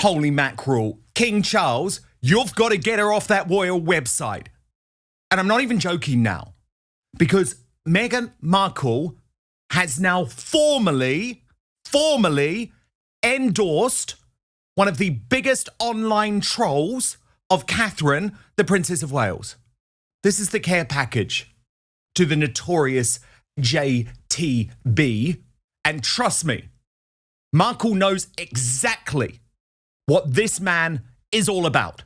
Holy mackerel. King Charles, you've got to get her off that royal website. And I'm not even joking now, because Meghan Markle has now formally endorsed one of the biggest online trolls of Catherine, the Princess of Wales. This is the care package to the notorious JTB. And trust me, Markle knows exactly what this man is all about.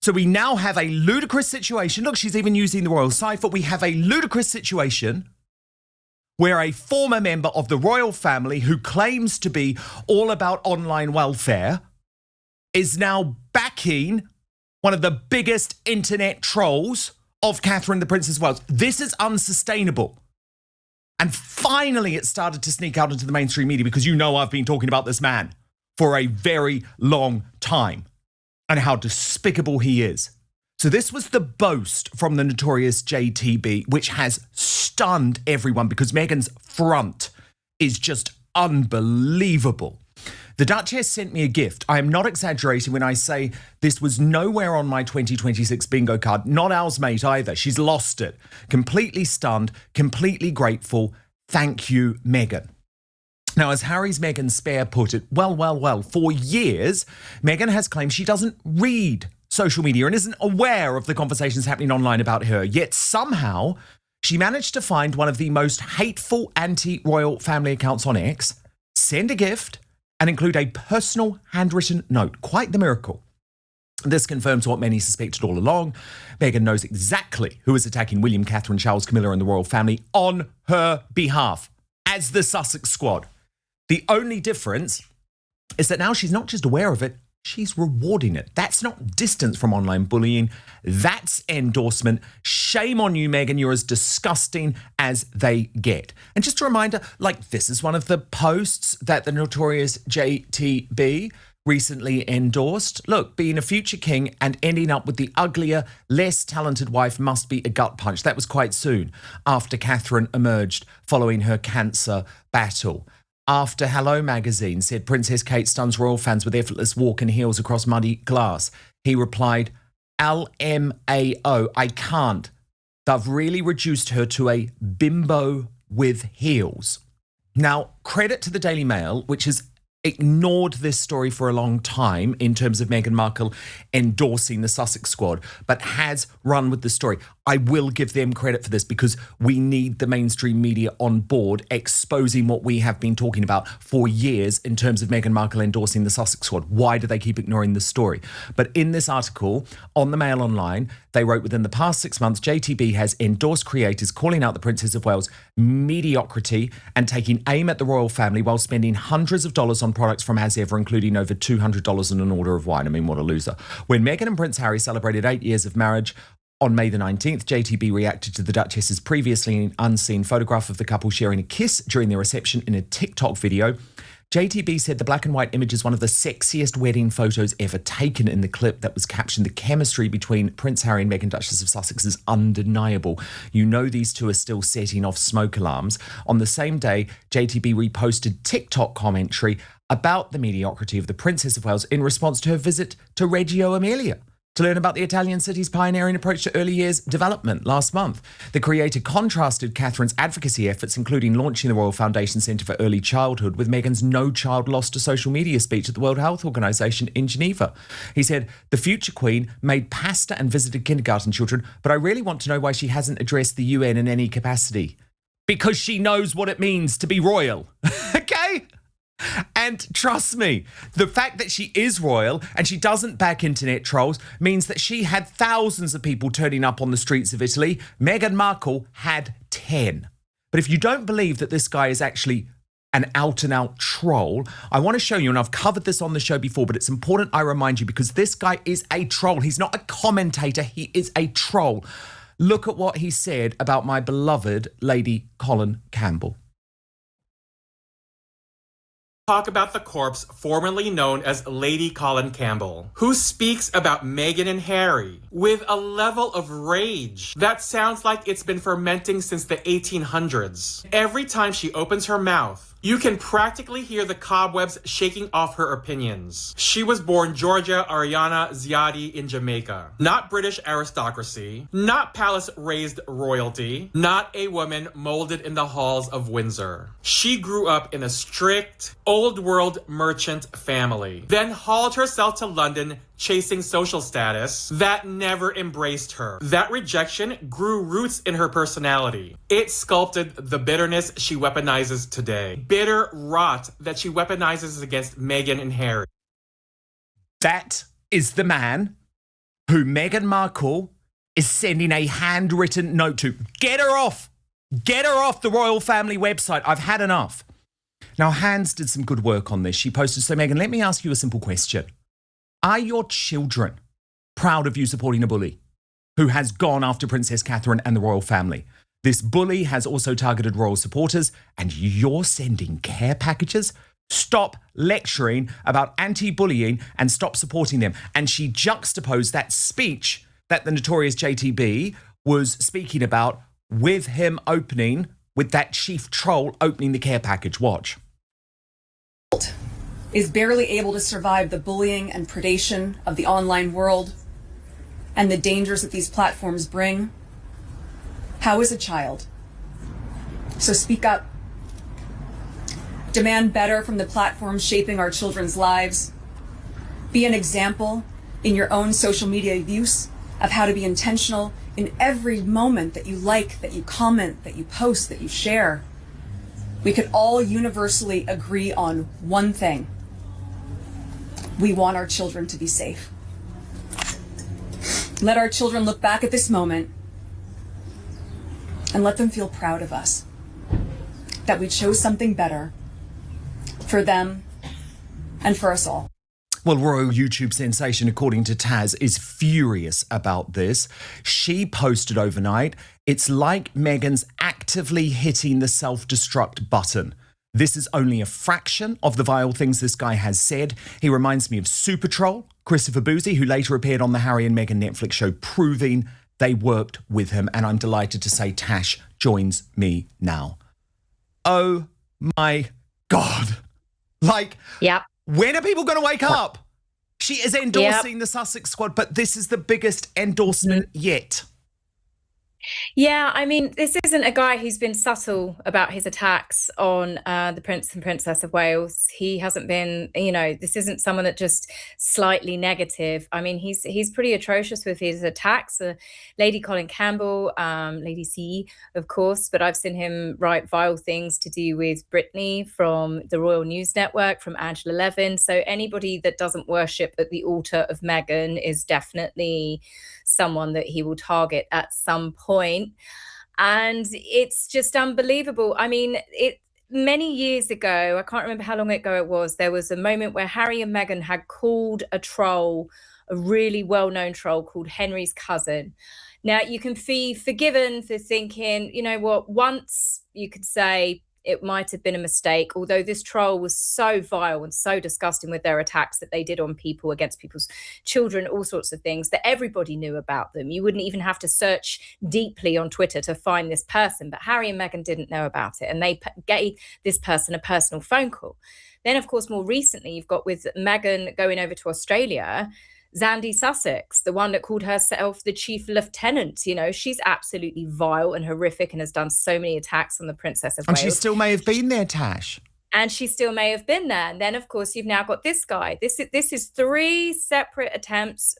So we now have a ludicrous situation. Look, she's even using the royal cipher. We have a ludicrous situation where a former member of the royal family who claims to be all about online welfare is now backing one of the biggest internet trolls of Catherine, the Princess of Wales. This is unsustainable. And finally, it started to sneak out into the mainstream media, because you know I've been talking about this man for a very long time and how despicable he is. So this was the boast from the notorious JTB, which has stunned everyone because Meghan's front is just unbelievable. The Duchess sent me a gift. I am not exaggerating when I say this was nowhere on my 2026 bingo card. Not ours, mate, either. She's lost it. Completely stunned, completely grateful. Thank you, Meghan. Now, as Harry's Meghan Spare put it, well, for years, Meghan has claimed she doesn't read social media and isn't aware of the conversations happening online about her. Yet somehow, she managed to find one of the most hateful anti-royal family accounts on X, send a gift, and include a personal handwritten note. Quite the miracle. This confirms what many suspected all along. Meghan knows exactly who is attacking William, Catherine, Charles, Camilla, and the royal family on her behalf as the Sussex Squad. The only difference is that now she's not just aware of it, she's rewarding it. That's not distance from online bullying. That's endorsement. Shame on you, Meghan. You're as disgusting as they get. And just a reminder, like, this is one of the posts that the notorious JTB recently endorsed. Look, being a future king and ending up with the uglier, less talented wife must be a gut punch. That was quite soon after Catherine emerged following her cancer battle. After Hello magazine said Princess Kate stuns royal fans with effortless walk and heels across muddy glass, he replied, LMAO, I can't. They've really reduced her to a bimbo with heels. Now, credit to the Daily Mail, which has ignored this story for a long time in terms of Meghan Markle endorsing the Sussex Squad, but has run with the story. I will give them credit for this because we need the mainstream media on board exposing what we have been talking about for years in terms of Meghan Markle endorsing the Sussex Squad. Why do they keep ignoring the story? But in this article on the Mail Online, they wrote, within the past 6 months, JTB has endorsed creators calling out the Princess of Wales mediocrity and taking aim at the royal family while spending hundreds of dollars on products from As Ever, including over $200 on an order of wine. I mean, what a loser. When Meghan and Prince Harry celebrated 8 years of marriage on May the 19th, JTB reacted to the Duchess's previously unseen photograph of the couple sharing a kiss during their reception in a TikTok video. JTB said the black and white image is one of the sexiest wedding photos ever taken. In the clip that was captioned, the chemistry between Prince Harry and Meghan, Duchess of Sussex, is undeniable. You know these two are still setting off smoke alarms. On the same day, JTB reposted TikTok commentary about the mediocrity of the Princess of Wales in response to her visit to Reggio Emilia to learn about the Italian city's pioneering approach to early years development last month. The creator contrasted Catherine's advocacy efforts, including launching the Royal Foundation Centre for Early Childhood, with Meghan's No Child Lost to Social Media speech at the World Health Organization in Geneva. He said, the future queen made pasta and visited kindergarten children, but I really want to know why she hasn't addressed the UN in any capacity. Because she knows what it means to be royal. Okay? And trust me, the fact that she is royal and she doesn't back internet trolls means that she had thousands of people turning up on the streets of Italy. Meghan Markle had 10. But if you don't believe that this guy is actually an out-and-out troll, I want to show you, and I've covered this on the show before, but it's important I remind you because this guy is a troll. He's not a commentator, he is a troll. Look at what he said about my beloved Lady Colin Campbell. Talk about the corpse formerly known as Lady Colin Campbell, who speaks about Meghan and Harry with a level of rage that sounds like it's been fermenting since the 1800s. Every time she opens her mouth, You can practically hear the cobwebs shaking off her opinions. She was born Georgia Ariana Ziadi in Jamaica. Not British aristocracy, not palace-raised royalty, not a woman molded in the halls of Windsor. She grew up in a strict, old-world merchant family, then hauled herself to London chasing social status that never embraced her. That rejection grew roots in her personality. It sculpted the bitterness she weaponizes today. Bitter rot that she weaponizes against Meghan and Harry. That is the man who Meghan Markle is sending a handwritten note to. Get her off! Get her off the royal family website. I've had enough. Now, Hans did some good work on this. She posted, so Meghan, let me ask you a simple question. Are your children proud of you supporting a bully who has gone after Princess Catherine and the royal family? This bully has also targeted royal supporters, and you're sending care packages? Stop lecturing about anti-bullying and stop supporting them. And she juxtaposed that speech that the notorious JTB was speaking about with him opening, with that chief troll opening the care package. Watch. Is barely able to survive the bullying and predation of the online world and the dangers that these platforms bring. How is a child? So speak up. Demand better from the platforms shaping our children's lives. Be an example in your own social media use of how to be intentional in every moment that you like, that you comment, that you post, that you share. We could all universally agree on one thing. We want our children to be safe. Let our children look back at this moment and let them feel proud of us, that we chose something better for them and for us all. Well, royal YouTube sensation, according to Taz, is furious about this. She posted overnight, it's like Meghan's actively hitting the self-destruct button. This is only a fraction of the vile things this guy has said. He reminds me of Super Troll, Christopher Boozy, who later appeared on the Harry and Meghan Netflix show, proving they worked with him. And I'm delighted to say Tash joins me now. Oh my God. Like, yep. When are people going to wake up? She is endorsing the Sussex squad, but this is the biggest endorsement yet. Yeah, I mean, this isn't a guy who's been subtle about his attacks on the Prince and Princess of Wales. He hasn't been, this isn't someone that just slightly negative. I mean, he's pretty atrocious with his attacks. Lady Colin Campbell, Lady C, of course, but I've seen him write vile things to do with Brittany from the Royal News Network, from Angela Levin. So anybody that doesn't worship at the altar of Meghan is definitely someone that he will target at some point. And it's just unbelievable. I mean, many years ago, I can't remember how long ago it was, there was a moment where Harry and Meghan had called a troll, a really well-known troll called Henry's cousin. Now, you can be forgiven for thinking, you know what, once you could say it might have been a mistake, although this troll was so vile and so disgusting with their attacks that they did on people, against people's children, all sorts of things that everybody knew about them. You wouldn't even have to search deeply on Twitter to find this person, but Harry and Meghan didn't know about it, and they gave this person a personal phone call. Then, of course, more recently, you've got with Meghan going over to Australia, Zandy Sussex, the one that called herself the chief lieutenant. She's absolutely vile and horrific and has done so many attacks on the Princess of Wales. And she still may have been there, Tash. And she still may have been there. And then, of course, you've now got this guy. This is three separate attempts,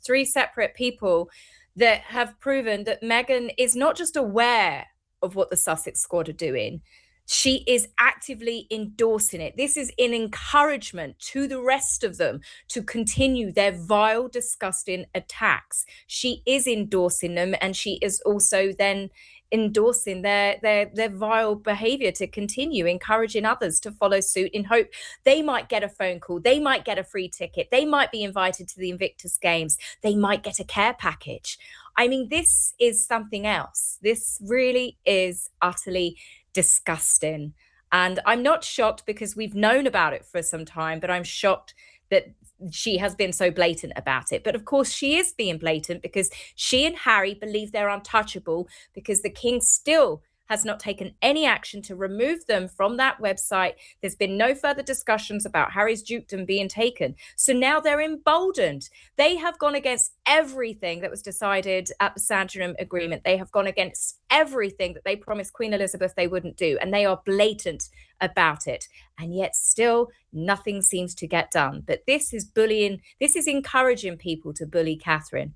three separate people that have proven that Meghan is not just aware of what the Sussex squad are doing, she is actively endorsing it. This is an encouragement to the rest of them to continue their vile, disgusting attacks. She is endorsing them, and she is also then endorsing their vile behavior to continue, encouraging others to follow suit in hope they might get a phone call, they might get a free ticket, they might be invited to the Invictus Games, they might get a care package. I mean, this is something else. This really is utterly disgusting. And I'm not shocked because we've known about it for some time, but I'm shocked that she has been so blatant about it. But of course, she is being blatant because she and Harry believe they're untouchable because the king still has not taken any action to remove them from that website. There's been no further discussions about Harry's dukedom being taken. So now they're emboldened. They have gone against everything that was decided at the Sandringham Agreement. They have gone against everything that they promised Queen Elizabeth they wouldn't do. And they are blatant about it. And yet still nothing seems to get done. But this is bullying. This is encouraging people to bully Catherine.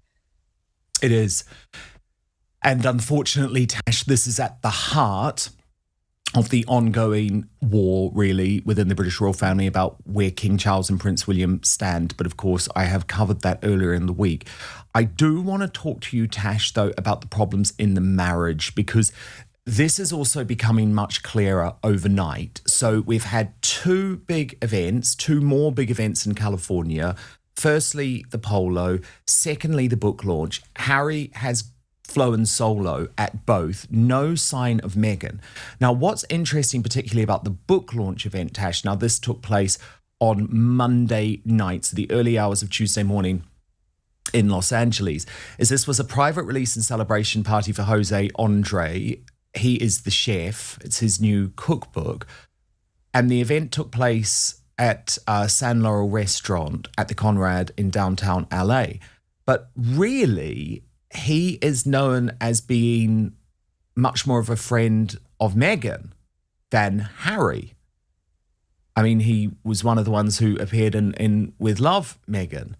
It is. And unfortunately, Tash, this is at the heart of the ongoing war, really, within the British royal family about where King Charles and Prince William stand. But of course, I have covered that earlier in the week. I do want to talk to you, Tash, though, about the problems in the marriage, because this is also becoming much clearer overnight. So we've had two more big events in California. Firstly, the polo. Secondly, the book launch. Harry has flown solo at both. No sign of Meghan. Now, what's interesting, particularly about the book launch event, Tash, now this took place on Monday night, so the early hours of Tuesday morning in Los Angeles, is this was a private release and celebration party for Jose Andre. He is the chef. It's his new cookbook. And the event took place at San Laurel Restaurant at the Conrad in downtown LA. But really, he is known as being much more of a friend of Meghan than Harry. I mean, he was one of the ones who appeared in With Love, Meghan.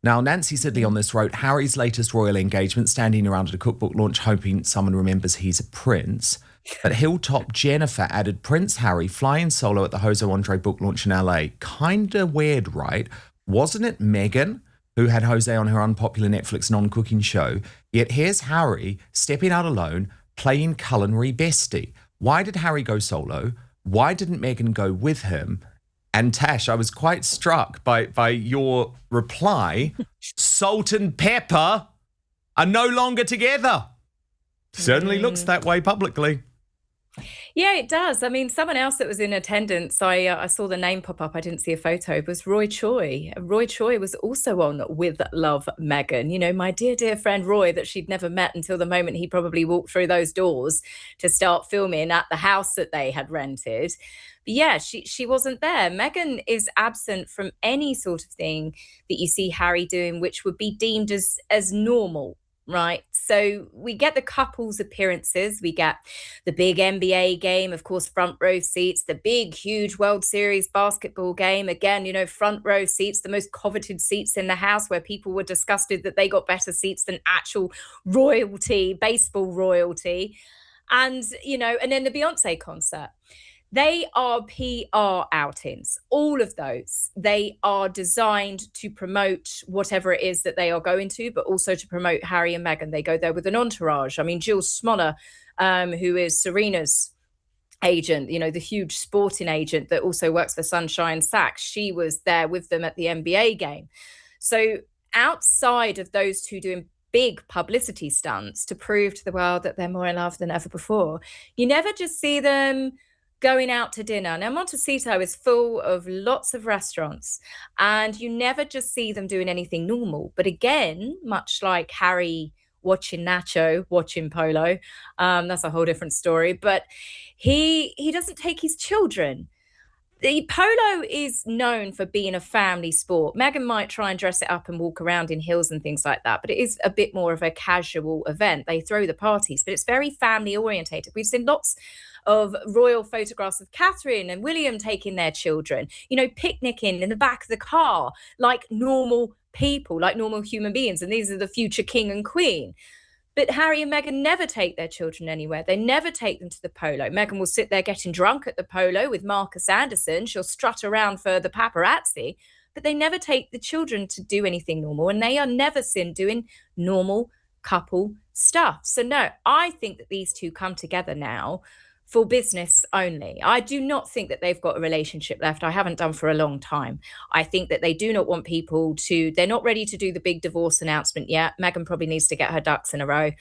Now, Nancy Sidley on this wrote, Harry's latest royal engagement, standing around at a cookbook launch hoping someone remembers he's a prince. But Hilltop Jennifer added, Prince Harry flying solo at the Jose Andre book launch in LA. Kinda weird, right? Wasn't it Meghan who had Jose on her unpopular Netflix non-cooking show? Yet here's Harry stepping out alone, playing culinary bestie. Why did Harry go solo? Why didn't Meghan go with him? And Tash, I was quite struck by your reply. Salt and pepper are no longer together. Certainly looks that way publicly. Yeah, it does. I mean, someone else that was in attendance, I saw the name pop up, I didn't see a photo, was Roy Choi. Roy Choi was also on With Love, Meghan. You know, my dear, dear friend Roy that she'd never met until the moment he probably walked through those doors to start filming at the house that they had rented. But yeah, she wasn't there. Meghan is absent from any sort of thing that you see Harry doing, which would be deemed as normal. Right. So we get the couples appearances. We get the big NBA game, of course, front row seats, the big, huge World Series basketball game. Again, you know, front row seats, the most coveted seats in the house where people were disgusted that they got better seats than actual royalty, baseball royalty. And, you know, and then the Beyonce concert. They are PR outings, all of those. They are designed to promote whatever it is that they are going to, but also to promote Harry and Meghan. They go there with an entourage. I mean, Jill Smoller, who is Serena's agent, you know, the huge sporting agent that also works for Sunshine Sachs, she was there with them at the NBA game. So outside of those two doing big publicity stunts to prove to the world that they're more in love than ever before, you never just see them going out to dinner. Now, Montecito is full of lots of restaurants, and you never just see them doing anything normal. But again, much like Harry watching Nacho, watching polo, that's a whole different story. But he doesn't take his children. The polo is known for being a family sport. Meghan might try and dress it up and walk around in heels and things like that, but it is a bit more of a casual event. They throw the parties, but it's very family orientated. We've seen lots of royal photographs of Catherine and William taking their children, you know, picnicking in the back of the car like normal people, like normal human beings. And these are the future king and queen. But Harry and Meghan never take their children anywhere. They never take them to the polo. Meghan will sit there getting drunk at the polo with Marcus Anderson. She'll strut around for the paparazzi, but they never take the children to do anything normal. And they are never seen doing normal couple stuff. So no, I think that these two come together now for business only. I do not think that they've got a relationship left. I haven't done for a long time. I think that they do not want people to, they're not ready to do the big divorce announcement yet. Meghan probably needs to get her ducks in a row.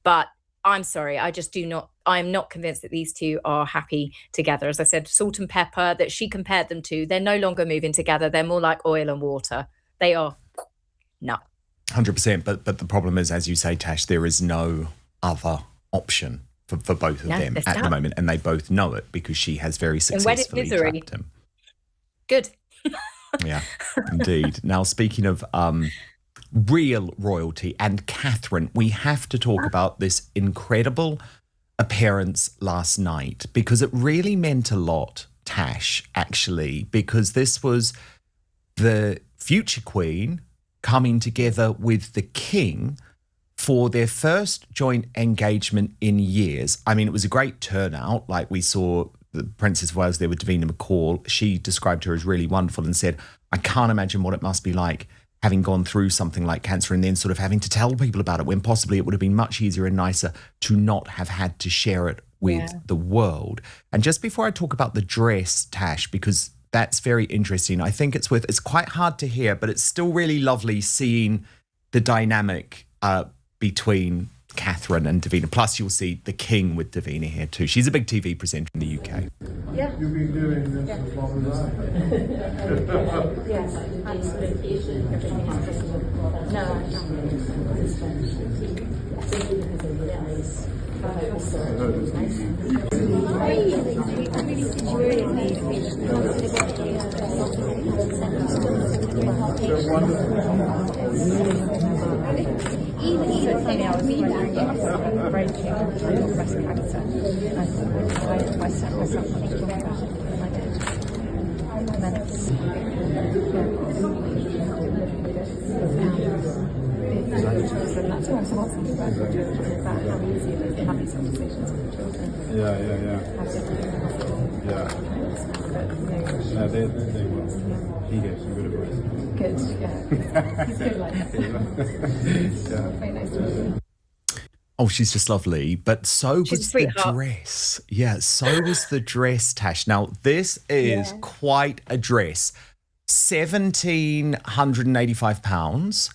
But I'm sorry, I'm not convinced that these two are happy together. As I said, salt and pepper that she compared them to, they're no longer moving together. They're more like oil and water. They are, no. 100%. But the problem is, as you say, Tash, there is no other option for both of them they're at the stuck. moment, and they both know it because she has very successfully misery. trapped him. Good. Yeah, indeed. Now, speaking of real royalty and Catherine, we have to talk about this incredible appearance last night because it really meant a lot, Tash, actually, because this was the future Queen coming together with the King for their first joint engagement in years. I mean, it was a great turnout. Like, we saw the Princess of Wales there with Davina McCall. She described her as really wonderful and said, I can't imagine what it must be like having gone through something like cancer and then sort of having to tell people about it when possibly it would have been much easier and nicer to not have had to share it with the world. And just before I talk about the dress, Tash, because that's very interesting, I think it's quite hard to hear, but it's still really lovely seeing the dynamic between Catherine and Davina. Plus, you'll see the King with Davina here too. She's a big TV presenter in the UK. Yeah. You've been doing this as long as I Yes, absolutely. No, even funny, I was wondering if breaking breast cancer. I set myself thinking about it, and I did. And then it's and that's why I was asking about how easy it is to have these conversations with the children. Yeah. How different it is to No, they will. He gave some good advice. good, yeah. He's good like that. Yeah. Very nice to meet you. Oh, she's just lovely. But so She's a was the sweetheart. dress. Yeah, so was the dress, Tash. Now, this is quite a dress. £1,785.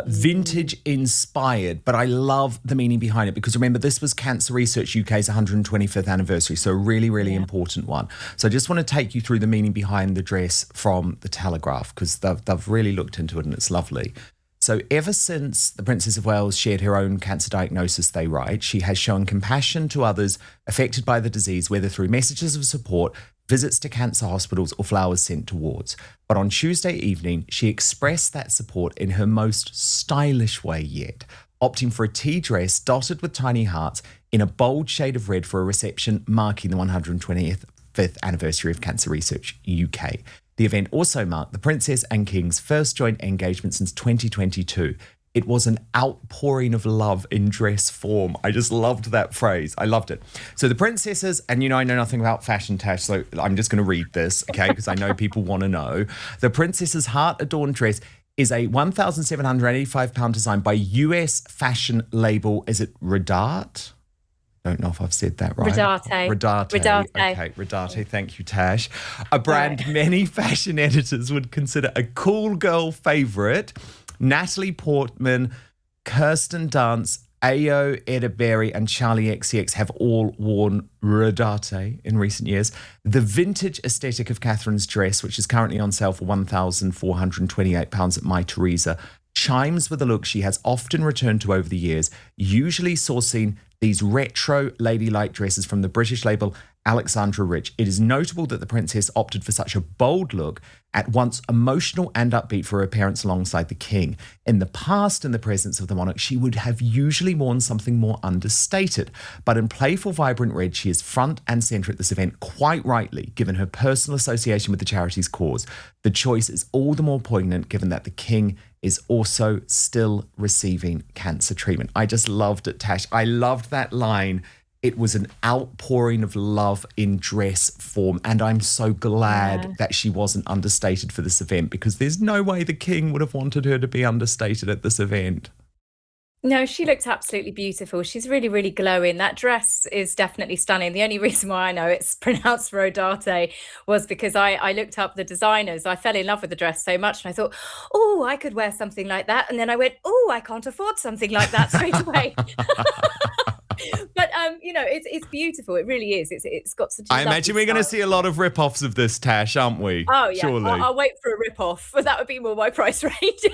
Vintage inspired, but I love the meaning behind it because remember, this was Cancer Research UK's 125th anniversary, so a really, really important one. So I just want to take you through the meaning behind the dress from the Telegraph because they've really looked into it and it's lovely. So ever since the Princess of Wales shared her own cancer diagnosis, they write, she has shown compassion to others affected by the disease, whether through messages of support, visits to cancer hospitals or flowers sent to wards. But on Tuesday evening, she expressed that support in her most stylish way yet, opting for a tea dress dotted with tiny hearts in a bold shade of red for a reception marking the 125th anniversary of Cancer Research UK. The event also marked the Princess and King's first joint engagement since 2022. It was an outpouring of love in dress form. I just loved that phrase. I loved it. So the princesses, and you know I know nothing about fashion, Tash, so I'm just going to read this, okay, because I know people want to know. The princess's heart-adorned dress is a £1,785 design by US fashion label, is it Redart? Don't know if I've said that right. Redarte. Okay, Redarte. Thank you, Tash. A brand many fashion editors would consider a cool girl favourite. Natalie Portman, Kirsten Dunst, Ayo Edebiri and Charlie XCX have all worn Redarte in recent years. The vintage aesthetic of Catherine's dress, which is currently on sale for £1,428 at My Teresa, chimes with a look she has often returned to over the years, usually sourcing these retro ladylike dresses from the British label Alexandra Rich. It is notable that the princess opted for such a bold look, at once emotional and upbeat, for her appearance alongside the king. In the past, in the presence of the monarch, she would have usually worn something more understated. But in playful, vibrant red, she is front and centre at this event, quite rightly, given her personal association with the charity's cause. The choice is all the more poignant given that the king is also still receiving cancer treatment. I just loved it, Tash. I loved that line. It was an outpouring of love in dress form. And I'm so glad that she wasn't understated for this event, because there's no way the king would have wanted her to be understated at this event. No, she looked absolutely beautiful. She's really, really glowing. That dress is definitely stunning. The only reason why I know it's pronounced Rodarte was because I looked up the designers. I fell in love with the dress so much and I thought, oh, I could wear something like that. And then I went, oh, I can't afford something like that straight away. But you know, it's beautiful. It really is. It's got such a I imagine we're going to see a lot of rip-offs of this, Tash, aren't we? Oh yeah, Surely. I'll wait for a rip-off, but that would be more my price range.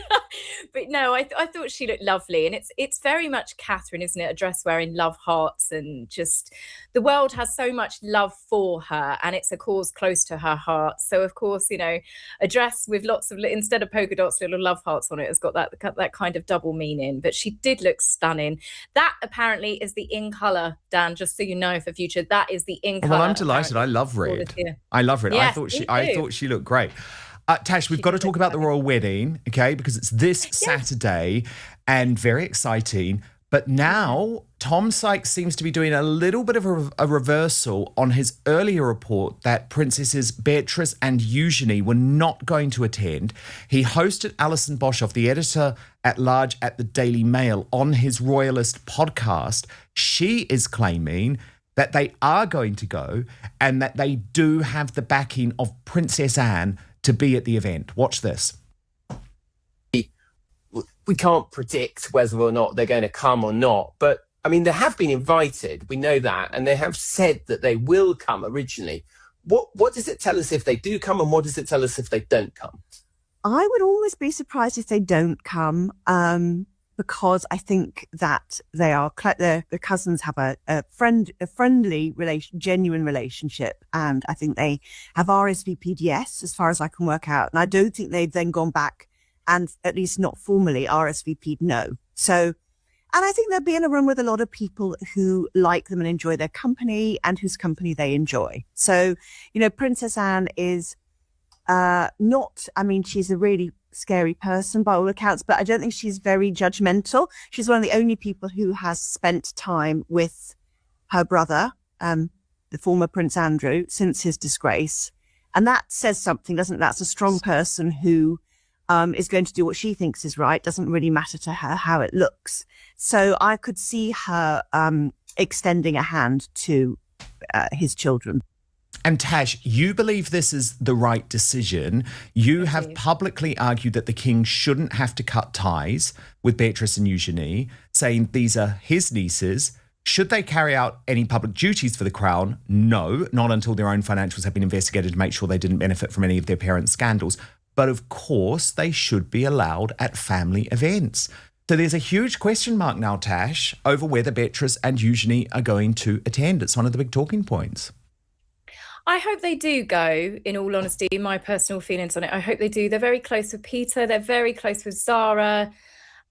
But no, I thought she looked lovely, and it's very much Catherine, isn't it? A dress wearing love hearts, and just the world has so much love for her, and it's a cause close to her heart. So of course, a dress with lots of, instead of polka dots, little love hearts on it has got that kind of double meaning. But she did look stunning. That apparently is the in color, Dan. Just so you know for future, that is the in color. Well, I'm delighted. I love red. I love red. Yes, I thought she looked great. Tash, we've got to talk about the royal wedding, okay? Because it's this Saturday and very exciting. But now Tom Sykes seems to be doing a little bit of a reversal on his earlier report that Princesses Beatrice and Eugenie were not going to attend. He hosted Alison Boshoff, the editor-at-large at the Daily Mail, on his Royalist podcast. She is claiming that they are going to go and that they do have the backing of Princess Anne to be at the event. Watch this. We can't predict whether or not they're going to come or not, but I mean, they have been invited. We know that, and they have said that they will come originally. What does it tell us if they do come, and what does it tell us if they don't come? I would always be surprised if they don't come, because I think that the cousins have a friendly genuine relationship, and I think they have RSVP'd yes, as far as I can work out, and I don't think they've then gone back and, at least not formally, RSVP'd no. So, and I think they'll be in a room with a lot of people who like them and enjoy their company, and whose company they enjoy. So, Princess Anne is she's a really scary person by all accounts, but I don't think she's very judgmental. She's one of the only people who has spent time with her brother, the former Prince Andrew, since his disgrace. And that says something, doesn't it? That's a strong person who is going to do what she thinks is right. Doesn't really matter to her how it looks. So I could see her extending a hand to his children. And Tash, you believe this is the right decision. You have publicly argued that the king shouldn't have to cut ties with Beatrice and Eugenie, saying these are his nieces. Should they carry out any public duties for the crown? No, not until their own financials have been investigated to make sure they didn't benefit from any of their parents' scandals. But of course, they should be allowed at family events. So there's a huge question mark now, Tash, over whether Beatrice and Eugenie are going to attend. It's one of the big talking points. I hope they do go, in all honesty, my personal feelings on it. I hope they do. They're very close with Peter. They're very close with Zara.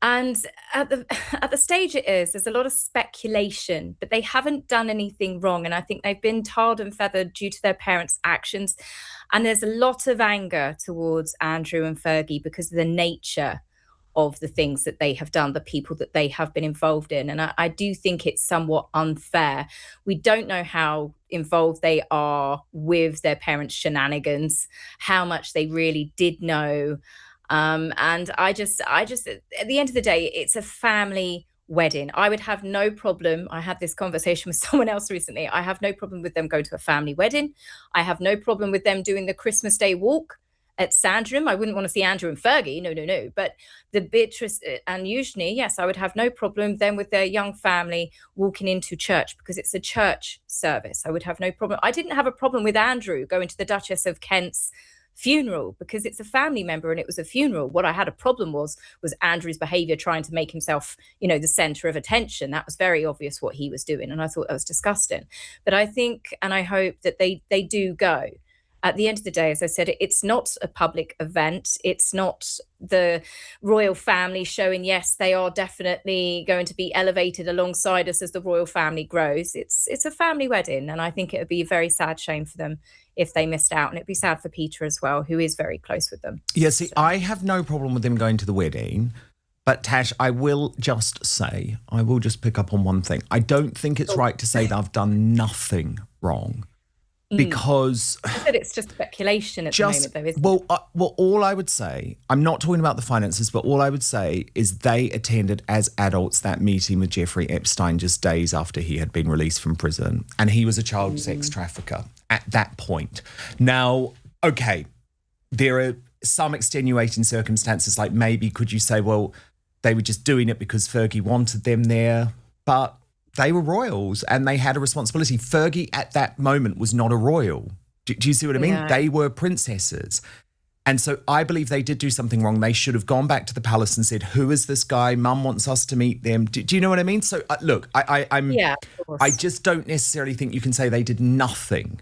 And at the stage there's a lot of speculation, but they haven't done anything wrong. And I think they've been tarred and feathered due to their parents' actions. And there's a lot of anger towards Andrew and Fergie because of the nature of the things that they have done, the people that they have been involved in. And I do think it's somewhat unfair. We don't know how involved they are with their parents' shenanigans, how much they really did know. And I just, at the end of the day, it's a family wedding. I would have no problem. I had this conversation with someone else recently. I have no problem with them going to a family wedding. I have no problem with them doing the Christmas Day walk at Sandringham. I wouldn't want to see Andrew and Fergie. No. But the Beatrice and Eugenie, yes, I would have no problem then with their young family walking into church, because it's a church service. I would have no problem. I didn't have a problem with Andrew going to the Duchess of Kent's funeral because it's a family member and it was a funeral. What I had a problem was Andrew's behavior, trying to make himself, the center of attention. That was very obvious what he was doing, and I thought that was disgusting. But I think, and I hope that they do go. At the end of the day, as I said, it's not a public event. It's not the royal family showing, yes, they are definitely going to be elevated alongside us as the royal family grows. It's a family wedding, and I think it would be a very sad shame for them if they missed out, and it'd be sad for Peter as well, who is very close with them. Yeah, see, I have no problem with them going to the wedding, but Tash, I will just pick up on one thing. I don't think it's right to say that I've done nothing wrong. Because I said it's just speculation at the moment, though, isn't it? Well, all I would say, I'm not talking about the finances, but all I would say is they attended as adults that meeting with Jeffrey Epstein just days after he had been released from prison, and he was a child sex trafficker at that point. Now, okay, there are some extenuating circumstances, like maybe could you say, well, they were just doing it because Fergie wanted them there, but they were royals and they had a responsibility. Fergie at that moment was not a royal. Do you see what I mean? Yeah. They were princesses. And so I believe they did do something wrong. They should have gone back to the palace and said, who is this guy? Mum wants us to meet them. Do you know what I mean? So look, Yeah, of course. I just don't necessarily think you can say they did nothing